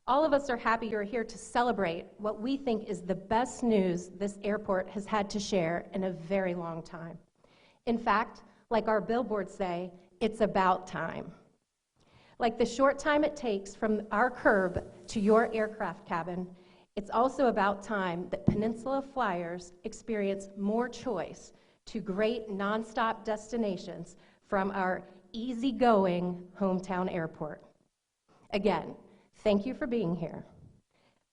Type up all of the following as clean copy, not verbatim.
All of us are happy you're here to celebrate what we think is the best news this airport has had to share in a very long time. In fact, like our billboards say, it's about time. Like the short time it takes from our curb to your aircraft cabin, it's also about time that Peninsula flyers experience more choice to great nonstop destinations from our easygoing hometown airport. Again, thank you for being here.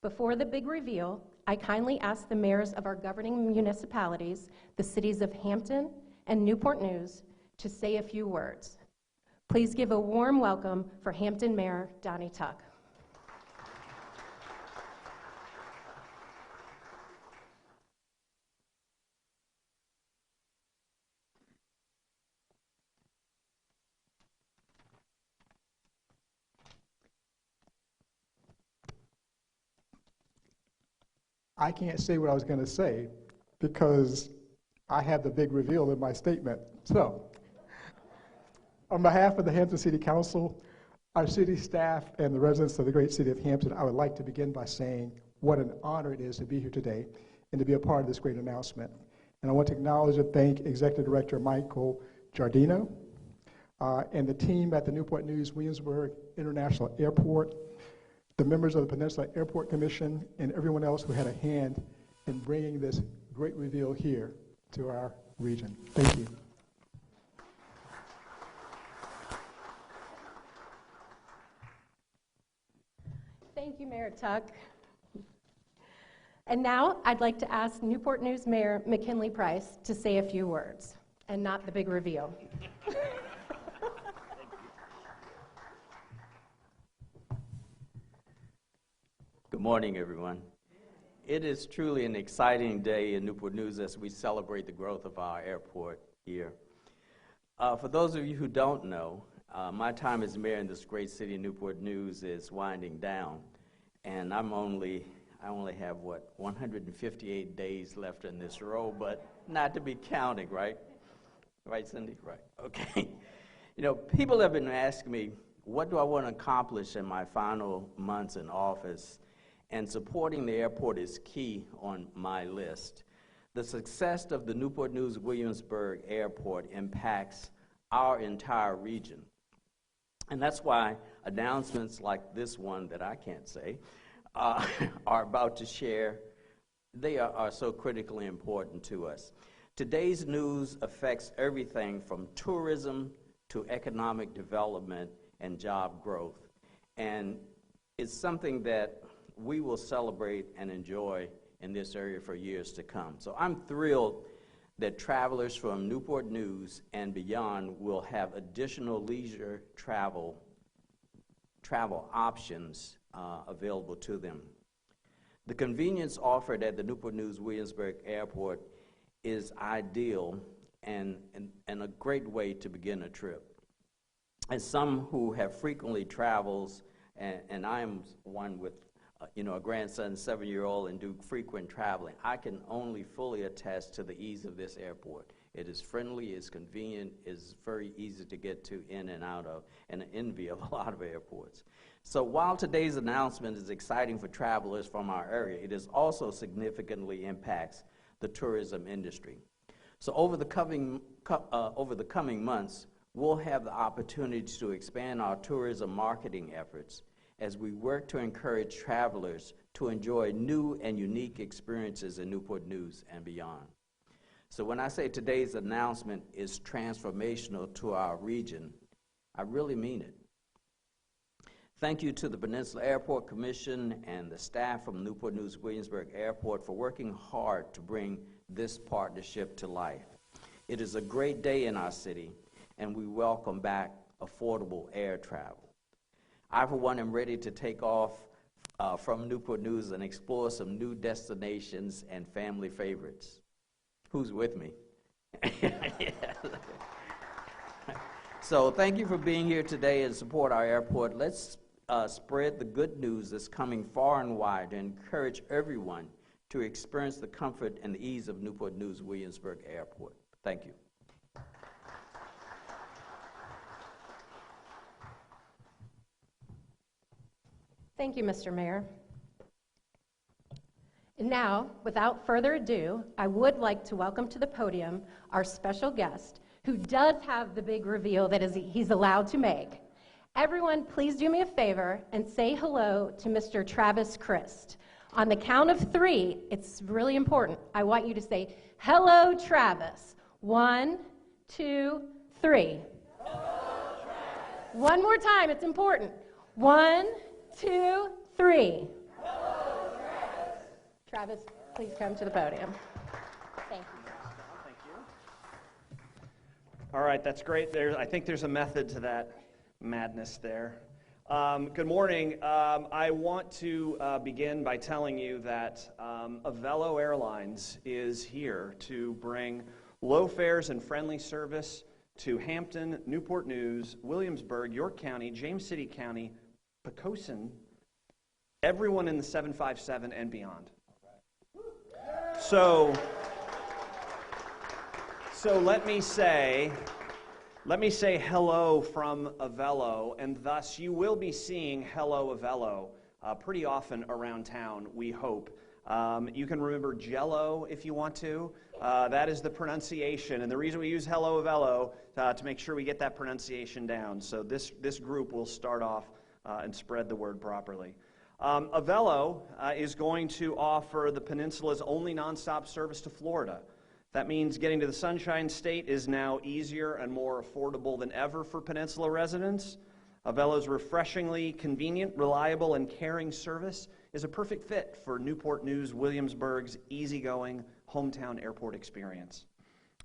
Before the big reveal, I kindly ask the mayors of our governing municipalities, the cities of Hampton and Newport News, to say a few words. Please give a warm welcome for Hampton Mayor Donnie Tuck. I can't say what I was going to say because I have the big reveal in my statement. So, on behalf of the Hampton City Council, our city staff, and the residents of the great city of Hampton, I would like to begin by saying what an honor it is to be here today and to be a part of this great announcement. And I want to acknowledge and thank Executive Director Michael Giardino and the team at the Newport News-Williamsburg International Airport, the members of the Peninsula Airport Commission, and everyone else who had a hand in bringing this great reveal here to our region. Thank you. Thank you, Mayor Tuck. And now I'd like to ask Newport News Mayor McKinley Price to say a few words, and not the big reveal. Good morning, everyone. It is truly an exciting day in Newport News as we celebrate the growth of our airport here. For those of you who don't know, my time as mayor in this great city of Newport News is winding down, and I only have, 158 days left in this role, but not to be counting, right? Right, Cindy? Right, okay. You know, people have been asking me, what do I want to accomplish in my final months in office? And supporting the airport is key on my list. The success of the Newport News-Williamsburg Airport impacts our entire region. And that's why announcements like this one that I can't say are about to share, they are so critically important to us. Today's news affects everything from tourism to economic development and job growth. And it's something that we will celebrate and enjoy in this area for years to come. So I'm thrilled that travelers from Newport News and beyond will have additional leisure travel options available to them. The convenience offered at the Newport News-Williamsburg Airport is ideal and a great way to begin a trip. As some who have frequently travels, and I am one with a grandson, 7-year-old, and do frequent traveling, I can only fully attest to the ease of this airport. It is friendly, it's convenient, it's very easy to get to, in and out of, and an envy of a lot of airports. So while today's announcement is exciting for travelers from our area, it is also significantly impacts the tourism industry. So over the coming months, we'll have the opportunity to expand our tourism marketing efforts as we work to encourage travelers to enjoy new and unique experiences in Newport News and beyond. So when I say today's announcement is transformational to our region, I really mean it. Thank you to the Peninsula Airport Commission and the staff from Newport News-Williamsburg Airport for working hard to bring this partnership to life. It is a great day in our city, and we welcome back affordable air travel. I, for one, am ready to take off from Newport News and explore some new destinations and family favorites. Who's with me? So thank you for being here today and support our airport. Let's spread the good news that's coming far and wide to encourage everyone to experience the comfort and the ease of Newport News-Williamsburg Airport. Thank you. Thank you, Mr. Mayor. And now, without further ado, I would like to welcome to the podium our special guest, who does have the big reveal that he's allowed to make. Everyone, please do me a favor and say hello to Mr. Travis Christ. On the count of 3, it's really important. I want you to say, "Hello, Travis." 1, 2, 3. Hello, Travis. One more time, it's important. 1, 2, 3. Hello, Travis. Travis, please come to the podium. Thank you. Thank you. All right, that's great. I think there's a method to that madness there. Good morning. I want to begin by telling you that Avelo Airlines is here to bring low fares and friendly service to Hampton, Newport News, Williamsburg, York County, James City County, Poquoson, everyone in the 757 and beyond. So let me say hello from Avelo, and thus you will be seeing Hello Avelo pretty often around town, we hope. You can remember Jello if you want to. That is the pronunciation, and the reason we use Hello Avelo to make sure we get that pronunciation down. So this group will start off and spread the word properly. Avelo is going to offer the peninsula's only nonstop service to Florida. That means getting to the Sunshine State is now easier and more affordable than ever for Peninsula residents. Avelo's refreshingly convenient, reliable, and caring service is a perfect fit for Newport News-Williamsburg's easygoing hometown airport experience.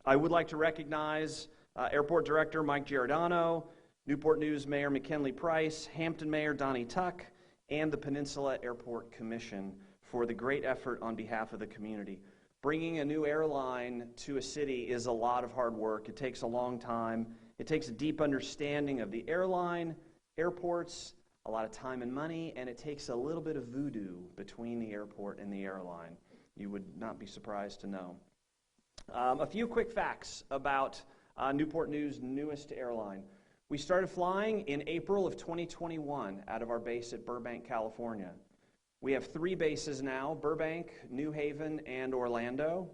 I would like to recognize Airport Director Mike Giordano, Newport News Mayor McKinley Price, Hampton Mayor Donnie Tuck, and the Peninsula Airport Commission for the great effort on behalf of the community. Bringing a new airline to a city is a lot of hard work. It takes a long time. It takes a deep understanding of the airline, airports, a lot of time and money, and it takes a little bit of voodoo between the airport and the airline. You would not be surprised to know. A few quick facts about Newport News' newest airline. We started flying in April of 2021 out of our base at Burbank, California. We have 3 bases now: Burbank, New Haven, and Orlando.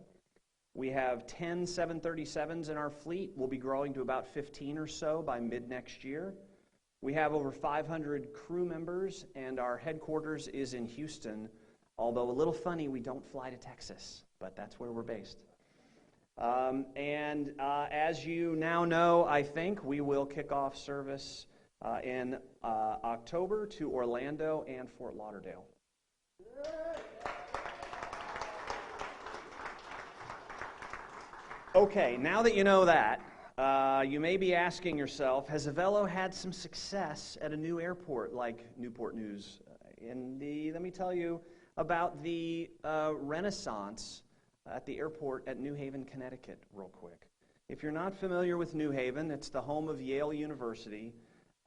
We have 10 737s in our fleet. We'll be growing to about 15 or so by mid-next year. We have over 500 crew members, and our headquarters is in Houston, although a little funny, we don't fly to Texas, but that's where we're based. As you now know, I think, we will kick off service in October to Orlando and Fort Lauderdale. Okay, now that you know that, you may be asking yourself, has Avelo had some success at a new airport like Newport News? Let me tell you about the renaissance at the airport at New Haven, Connecticut, real quick. If you're not familiar with New Haven, it's the home of Yale University,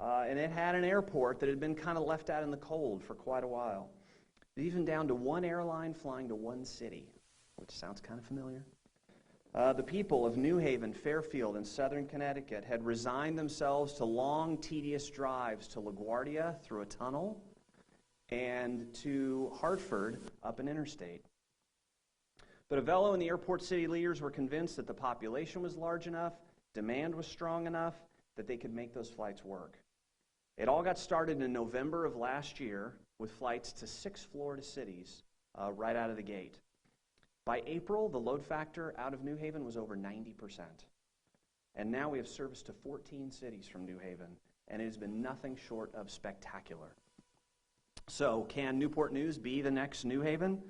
and it had an airport that had been kind of left out in the cold for quite a while. Even down to one airline flying to one city, which sounds kind of familiar. The people of New Haven, Fairfield, and southern Connecticut had resigned themselves to long, tedious drives to LaGuardia through a tunnel and to Hartford up an interstate. But Avelo and the airport city leaders were convinced that the population was large enough, demand was strong enough, that they could make those flights work. It all got started in November of last year with flights to 6 Florida cities right out of the gate. By April, the load factor out of New Haven was over 90%. And now we have service to 14 cities from New Haven, and it has been nothing short of spectacular. So can Newport News be the next New Haven?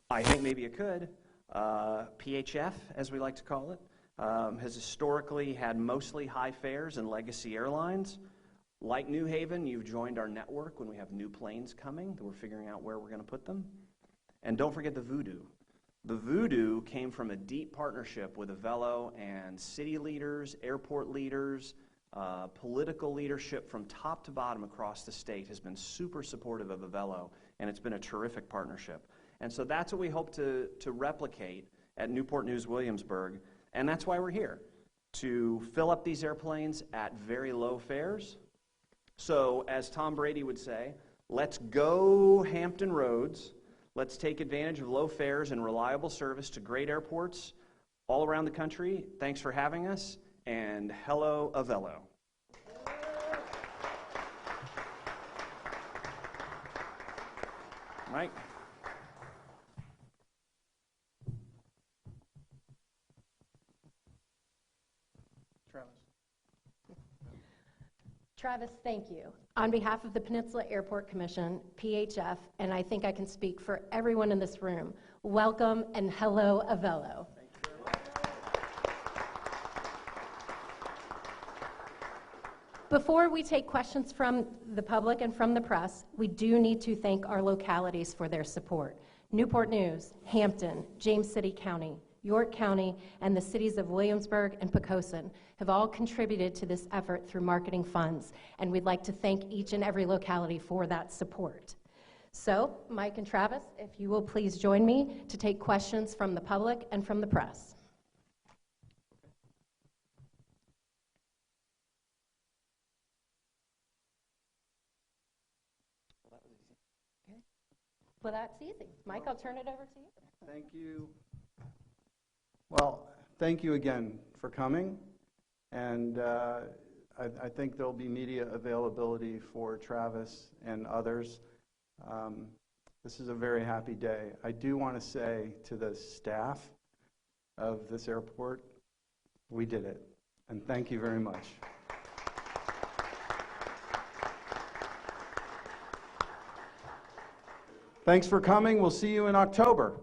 I think maybe it could. PHF, as we like to call it, has historically had mostly high fares and legacy airlines. Like New Haven, you've joined our network when we have new planes coming that we're figuring out where we're going to put them. And don't forget the voodoo. The voodoo came from a deep partnership with Avelo and city leaders, airport leaders, political leadership from top to bottom across the state has been super supportive of Avelo, and it's been a terrific partnership. And so that's what we hope to replicate at Newport News-Williamsburg, and that's why we're here, to fill up these airplanes at very low fares. So, as Tom Brady would say, Let's go Hampton roads. Let's take advantage of low fares and reliable service to great airports all around the country. Thanks for having us, and hello, Avelo. Mike. Travis, thank you. On behalf of the Peninsula Airport Commission, PHF, and I think I can speak for everyone in this room, welcome and hello, Avelo. Before we take questions from the public and from the press, we do need to thank our localities for their support. Newport News, Hampton, James City County, York County, and the cities of Williamsburg and Poquoson have all contributed to this effort through marketing funds, and we'd like to thank each and every locality for that support. So, Mike and Travis, if you will please join me to take questions from the public and from the press. Okay. Well, that's easy. Mike, I'll turn it over to you. Thank you. Well, thank you again for coming, and I think there'll be media availability for Travis and others. This is a very happy day. I do want to say to the staff of this airport, we did it, and thank you very much. Thanks for coming. We'll see you in October.